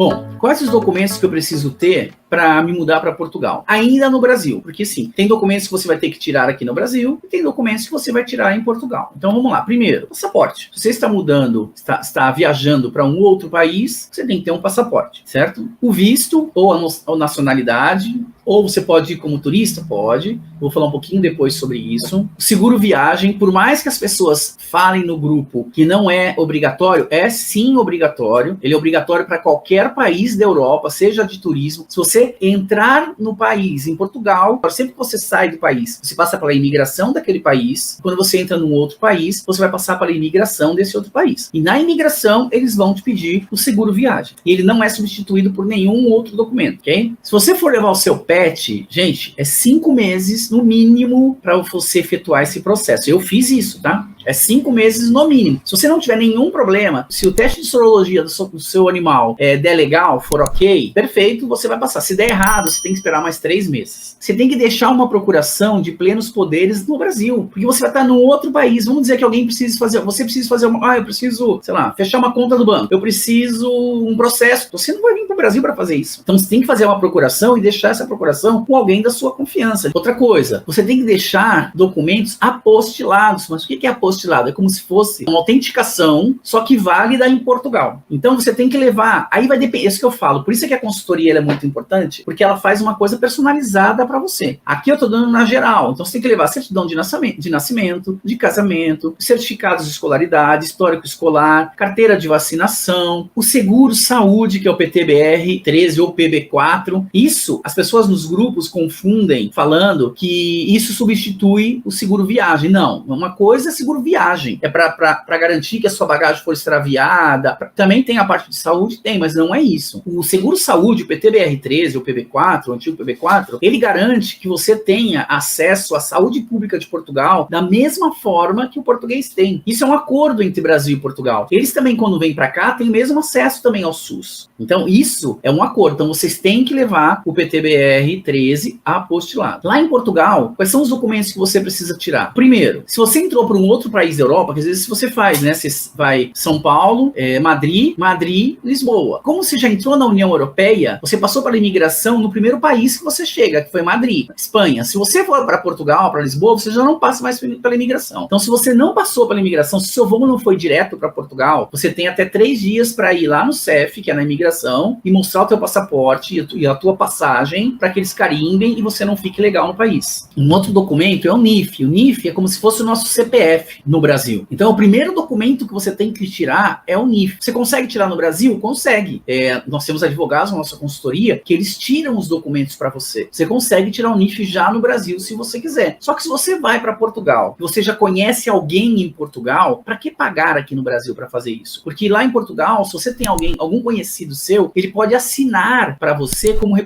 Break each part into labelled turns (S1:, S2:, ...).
S1: Bom, quais os documentos que eu preciso ter para me mudar para Portugal? Ainda no Brasil, porque sim, tem documentos que você vai ter que tirar aqui no Brasil e tem documentos que você vai tirar em Portugal. Então vamos lá. Primeiro, passaporte. Se você está mudando, está viajando para um outro país, você tem que ter um passaporte, certo? O visto ou a nacionalidade, ou você pode ir como turista, pode. Vou falar um pouquinho depois sobre isso. O seguro viagem, por mais que as pessoas falem no grupo que não é obrigatório, é sim obrigatório. Ele é obrigatório para qualquer país da Europa, seja de turismo. Se você entrar no país, em Portugal, sempre que você sai do país, você passa pela imigração daquele país. Quando você entra num outro país, você vai passar pela imigração desse outro país. E na imigração, eles vão te pedir o seguro viagem. E ele não é substituído por nenhum outro documento, ok? Se você for levar o seu pet, gente, é 5 meses no mínimo para você efetuar esse processo. Eu fiz isso, tá? É 5 meses no mínimo. Se você não tiver nenhum problema, se o teste de sorologia do seu animal der legal, for ok, perfeito, você vai passar. Se der errado, você tem que esperar mais 3 meses. Você tem que deixar uma procuração de plenos poderes no Brasil, porque você vai estar num outro país. Vamos dizer que alguém precisa fazer, você precisa fazer eu preciso, sei lá, fechar uma conta do banco. Eu preciso um processo. Você não vai vir para o Brasil para fazer isso. Então você tem que fazer uma procuração e deixar essa procuração com alguém da sua confiança. Outra coisa, você tem que deixar documentos apostilados. Mas o que é apostila? É como se fosse uma autenticação, só que válida em Portugal. Então você tem que levar, aí vai depender, isso que eu falo, por isso é que a consultoria é muito importante, porque ela faz uma coisa personalizada para você. Aqui eu tô dando na geral, então você tem que levar certidão de nascimento, de casamento, certificados de escolaridade, histórico escolar, carteira de vacinação, o seguro saúde, que é o PTBR 13 ou PB4. Isso, as pessoas nos grupos confundem, falando que isso substitui o seguro viagem. Não, uma coisa é seguro viagem, é para garantir que a sua bagagem for extraviada. Também tem a parte de saúde, tem, mas não é isso. O seguro saúde, o PTBR 13 ou PB4, o antigo PB4, ele garante que você tenha acesso à saúde pública de Portugal da mesma forma que o português tem. Isso é um acordo entre Brasil e Portugal. Eles também, quando vêm para cá, têm o mesmo acesso também ao SUS. Então, isso é um acordo. Então, vocês têm que levar o PTBR 13 apostilado. Lá em Portugal, quais são os documentos que você precisa tirar? Primeiro, se você entrou para um outro país da Europa, que às vezes você faz, né? Você vai São Paulo, Madrid, Lisboa. Como você já entrou na União Europeia, você passou pela imigração no primeiro país que você chega, que foi Madrid, Espanha. Se você for para Portugal, para Lisboa, você já não passa mais pela imigração. Então, se você não passou pela imigração, se o seu voo não foi direto para Portugal, você tem até 3 dias para ir lá no CEF, que é na imigração, e mostrar o teu passaporte e a tua passagem para que eles carimbem e você não fique legal no país. Um outro documento é o NIF. O NIF é como se fosse o nosso CPF no Brasil. Então, o primeiro documento que você tem que tirar é o NIF. Você consegue tirar no Brasil? Consegue. Nós temos advogados na nossa consultoria que eles tiram os documentos para você. Você consegue tirar o NIF já no Brasil, se você quiser. Só que se você vai para Portugal, você já conhece alguém em Portugal, para que pagar aqui no Brasil para fazer isso? Porque lá em Portugal, se você tem algum conhecido seu, ele pode assinar para você como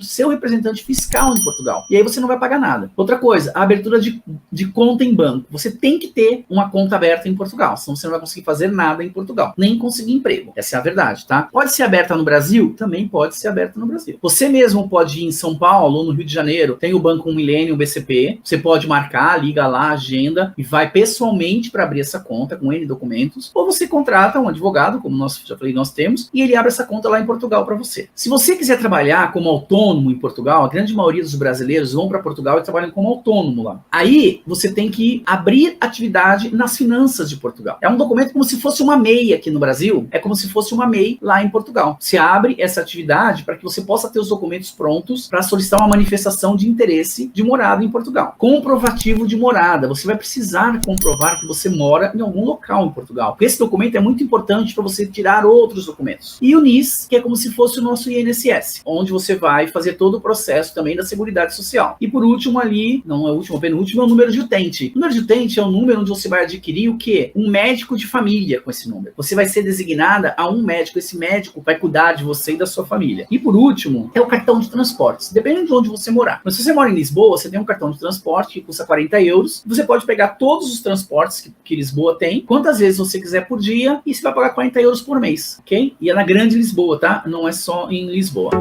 S1: seu representante fiscal em Portugal. E aí você não vai pagar nada. Outra coisa, a abertura de conta em banco. Você tem que ter uma conta aberta em Portugal, senão você não vai conseguir fazer nada em Portugal, nem conseguir emprego. Essa é a verdade, tá? Pode ser aberta no Brasil? Também pode ser aberta no Brasil. Você mesmo pode ir em São Paulo ou no Rio de Janeiro, tem o Banco Millennium, BCP, você pode marcar, liga lá, agenda e vai pessoalmente para abrir essa conta com N documentos, ou você contrata um advogado, como já falei, nós temos, e ele abre essa conta lá em Portugal para você. Se você quiser trabalhar como autônomo em Portugal, a grande maioria dos brasileiros vão para Portugal e trabalham como autônomo lá. Aí você tem que abrir atividade nas finanças de Portugal. É um documento como se fosse uma MEI aqui no Brasil, é como se fosse uma MEI lá em Portugal. Você abre essa atividade para que você possa ter os documentos prontos para solicitar uma manifestação de interesse de morada em Portugal. Comprovativo de morada. Você vai precisar comprovar que você mora em algum local em Portugal. Esse documento é muito importante para você tirar outros documentos. E o NIS, que é como se fosse o nosso INSS, onde você vai fazer todo o processo também da Seguridade Social. E por último ali, não é o último, penúltimo, é o número de utente. O número de utente é o número onde você vai adquirir o quê? Um médico de família com esse número. Você vai ser designada a um médico. Esse médico vai cuidar de você e da sua família. E por último, é o cartão de transportes. Depende de onde você morar. Mas se você mora em Lisboa, você tem um cartão de transporte que custa 40 euros. Você pode pegar todos os transportes que Lisboa tem, quantas vezes você quiser por dia, e você vai pagar 40 euros por mês, ok? E é na grande Lisboa, tá? Não é só em Lisboa.